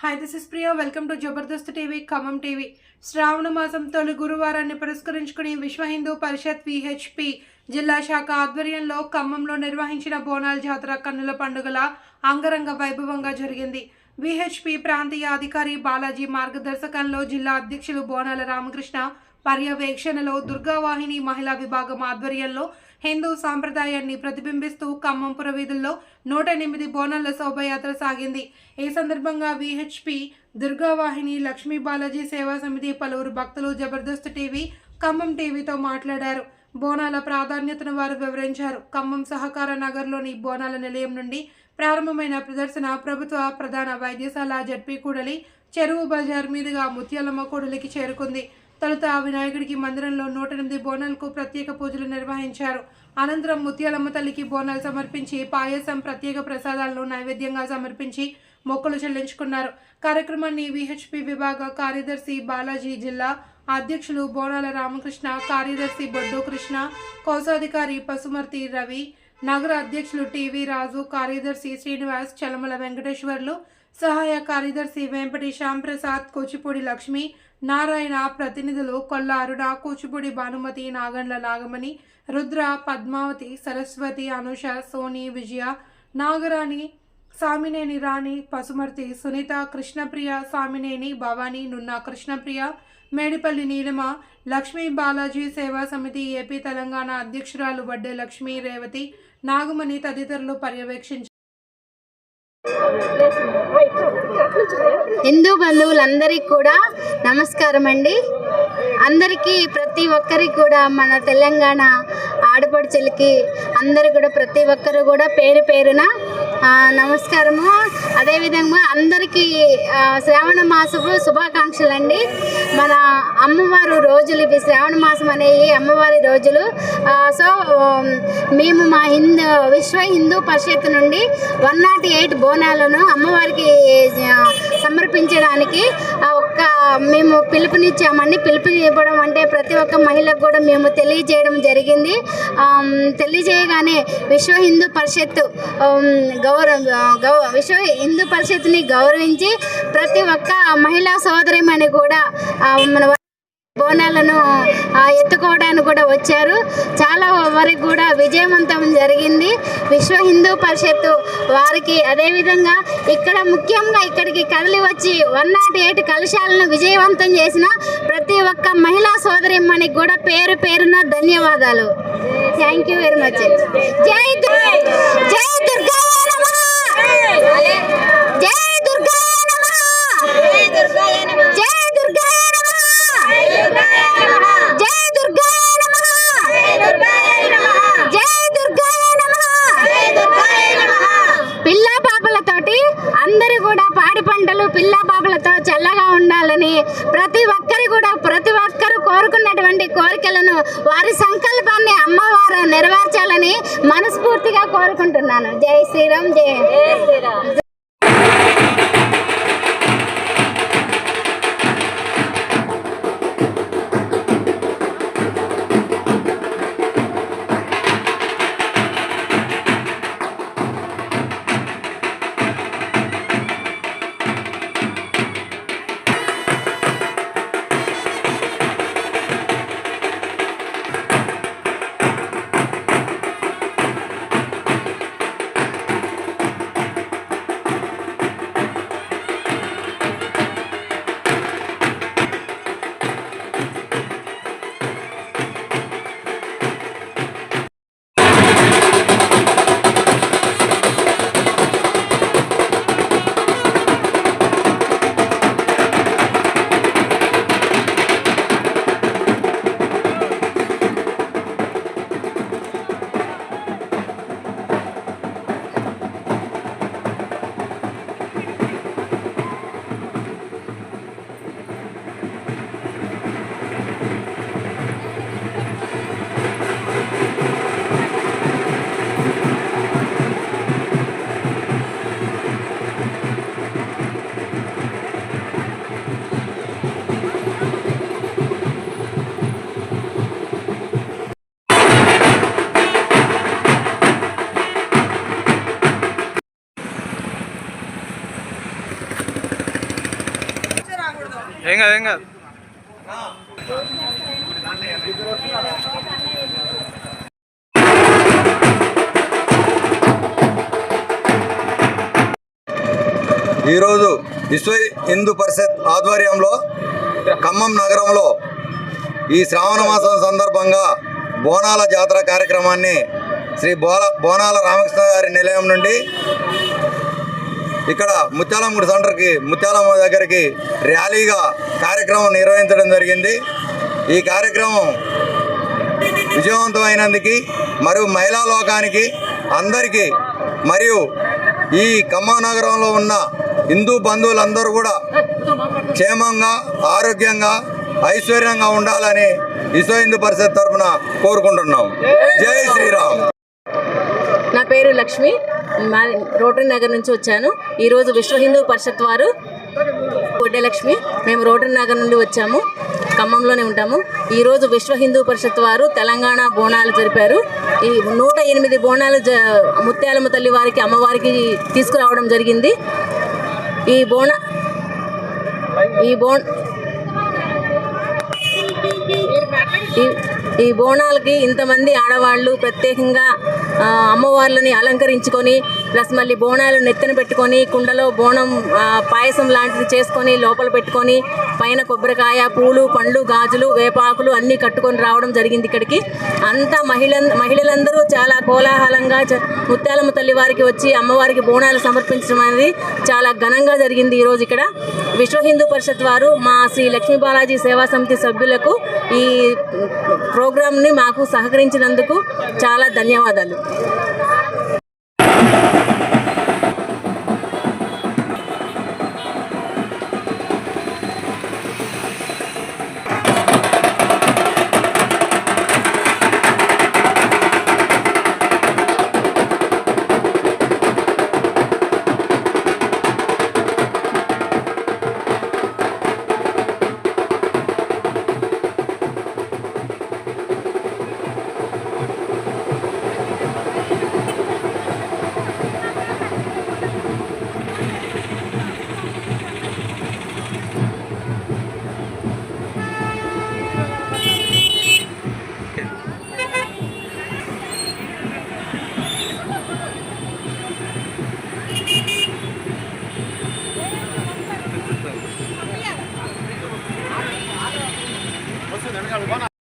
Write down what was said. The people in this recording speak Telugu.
Hi this is Priya welcome to Jabardasth TV Khammam TV. శ్రావణ మాసం తొలి గురువారాన్ని పురస్కరించుకుని విశ్వ హిందూ పరిషత్ విహెచ్పి జిల్లా శాఖ ఆధ్వర్యంలో ఖమ్మంలో నిర్వహించిన బోనాల జాతర కన్నుల పండుగల అంగరంగ వైభవంగా జరిగింది. విహెచ్పి ప్రాంతీయ అధికారి బాలాజీ మార్గదర్శకంలో జిల్లా అధ్యక్షులు బోనాల రామకృష్ణ పర్యవేక్షణలో దుర్గావాహిని మహిళా విభాగం ఆధ్వర్యంలో హిందూ సాంప్రదాయాన్ని ప్రతిబింబిస్తూ ఖమ్మంపుర వీధుల్లో 108 బోనాల శోభయాత్ర సాగింది. ఈ సందర్భంగా విహెచ్పి దుర్గావాహిని లక్ష్మీ బాలాజీ సేవా సమితి పలువురు భక్తులు జబర్దస్త్ టీవీ ఖమ్మం టీవీతో మాట్లాడారు. బోనాల ప్రాధాన్యతను వారు వివరించారు. ఖమ్మం సహకార నగర్లోని బోనాల నిలయం నుండి ప్రారంభమైన ప్రదర్శన ప్రభుత్వ ప్రధాన వైద్యశాల జడ్పీ కూడలి చెరువు బజార్ మీదుగా ముత్యాలమ్మ కూడలికి చేరుకుంది. తొలుత వినాయకుడికి మందిరంలో 108 బోనాలకు ప్రత్యేక పూజలు నిర్వహించారు. అనంతరం ముత్యాలమ్మ తల్లికి బోనాలు సమర్పించి పాయసం ప్రత్యేక ప్రసాదాలను నైవేద్యంగా సమర్పించి మొక్కులు చెల్లించుకున్నారు. కార్యక్రమాన్ని విహెచ్పి విభాగ కార్యదర్శి బాలాజీ, జిల్లా అధ్యక్షులు బోనాల రామకృష్ణ, కార్యదర్శి బొడ్డు కృష్ణ, కోశాధికారి పసుమర్తి రవి, నగర అధ్యక్షులు టీవీ రాజు, కార్యదర్శి శ్రీనివాస్, చలమల వెంకటేశ్వర్లు, సహాయ కార్యదర్శి వెంపటి శ్యాంప్రసాద్, కూచిపూడి లక్ష్మి నారాయణ, ప్రతినిధులు కొల్ల అరుణ, కూచిపూడి భానుమతి, నాగండ్ల నాగమణి, రుద్ర, పద్మావతి, సరస్వతి, అనుష, సోని, విజయ, నాగరాణి, సామినేని రాణి, పసుమర్తి సునీత, కృష్ణప్రియ, సామినేని భవానీ, నున్నా కృష్ణప్రియ, మేడిపల్లి నీలిమ, లక్ష్మీ బాలాజీ సేవా సమితి ఏపీ తెలంగాణ అధ్యక్షురాలు వడ్డే లక్ష్మీ, రేవతి, నాగమణి తదితరులు పర్యవేక్షించారు. హిందూ బంధువులందరికీ కూడా నమస్కారం అండి. అందరికీ ప్రతి ఒక్కరికి కూడా మన తెలంగాణ ఆడపడుచులకి అందరు కూడా ప్రతి ఒక్కరు కూడా పేరు పేరున నమస్కారము. అదేవిధంగా అందరికీ శ్రావణ మాసపు శుభాకాంక్షలు అండి. మన అమ్మవారు రోజులు ఇవి, శ్రావణ మాసం అనేవి అమ్మవారి రోజులు. సో మేము మా విశ్వ హిందూ పరిషత్ నుండి 108 బోనాలను అమ్మవారికి సమర్పించడానికి మేము పిలుపునిచ్చామండి. పిలుపునివ్వడం అంటే ప్రతి ఒక్క మహిళకు కూడా మేము తెలియజేయడం జరిగింది. తెలియజేయగానే విశ్వ హిందూ పరిషత్ విశ్వ హిందూ పరిషత్ని గౌరవించి ప్రతి ఒక్క మహిళా సోదరిమణి కూడా మన బోనాలను ఎత్తుకోవడానికి కూడా వచ్చారు. చాలా వరకు కూడా విజయవంతం జరిగింది విశ్వ హిందూ పరిషత్ వారికి. అదేవిధంగా ఇక్కడ ముఖ్యంగా ఇక్కడికి కదిలి వచ్చి 108 కలశాలను విజయవంతం చేసిన ప్రతి ఒక్క మహిళా సోదరిమ్మనికి కూడా పేరు పేరున ధన్యవాదాలు. Thank you very much. జై జై దుర్గా నమః, జై దుర్గా నమః, జై దుర్గా నమః, జై దుర్గా జై దుర్గా నమః, జై దుర్గా నమః. పిల్లా పాపలతోటి అందరూ కూడా పాడి పంటలు పిల్లా పాపలతో చల్లగా ఉండాలని ప్రతి ఒక్కరు కోరుకున్నటువంటి కోరికలను వారి సంకల్పాన్ని అమ్మవారు నెరవేర్చాలని మనస్ఫూర్తిగా కోరుకుంటున్నాను. జై శ్రీరామ్, జై శ్రీరామ్. ఏం కాదు ఏం కాదు. ఈరోజు విశ్వ హిందూ పరిషత్ ఆధ్వర్యంలో ఖమ్మం నగరంలో ఈ శ్రావణ మాసం సందర్భంగా బోనాల జాతర కార్యక్రమాన్ని శ్రీ బోనాల రామకృష్ణ గారి నిలయం నుండి ఇక్కడ ముత్యాలమ్మ సెంటర్కి ముత్యాలమ్మ దగ్గరికి ర్యాలీగా కార్యక్రమం నిర్వహించడం జరిగింది. ఈ కార్యక్రమం విజయవంతమైనందుకు మరియు మహిళా లోకానికి అందరికీ మరియు ఈ ఖమ్మం నగరంలో ఉన్న హిందూ బంధువులందరూ కూడా క్షేమంగా ఆరోగ్యంగా ఐశ్వర్యంగా ఉండాలని విశ్వ హిందూ పరిషత్ తరఫున కోరుకుంటున్నాం. జై శ్రీరామ్. నా పేరు లక్ష్మి, రోటరీ నగర్ నుంచి వచ్చాను. ఈరోజు విశ్వ హిందూ పరిషత్ వారు లక్ష్మి, మేము రోటరీ నగర్ నుండి వచ్చాము, ఖమ్మంలోనే ఉంటాము. ఈరోజు విశ్వ హిందూ పరిషత్ వారు తెలంగాణ బోనాలు జరిపారు. ఈ 108 బోనాలు ముత్యాలమ్మ తల్లి వారికి అమ్మవారికి తీసుకురావడం జరిగింది. ఈ బోనాలకి ఇంతమంది ఆడవాళ్ళు ప్రత్యేకంగా అమ్మవార్లని అలంకరించుకొని ప్లస్ మళ్ళీ బోనాలు నెత్తిన పెట్టుకొని కుండలో బోనం పాయసం లాంటిది చేసుకొని లోపల పెట్టుకొని పైన కొబ్బరికాయ పూలు పండ్లు గాజులు వేపాకులు అన్నీ కట్టుకొని రావడం జరిగింది. ఇక్కడికి అంతా మహిళలందరూ చాలా కోలాహలంగా ముత్యాలమ్మ తల్లి వారికి వచ్చి అమ్మవారికి బోనాలు సమర్పించడం అనేది చాలా ఘనంగా జరిగింది. ఈరోజు ఇక్కడ విశ్వ హిందూ పరిషత్ వారు మా శ్రీ లక్ష్మీ బాలాజీ సేవా సమితి సభ్యులకు ఈ ప్రోగ్రాంని మాకు సహకరించినందుకు చాలా ధన్యవాదాలు.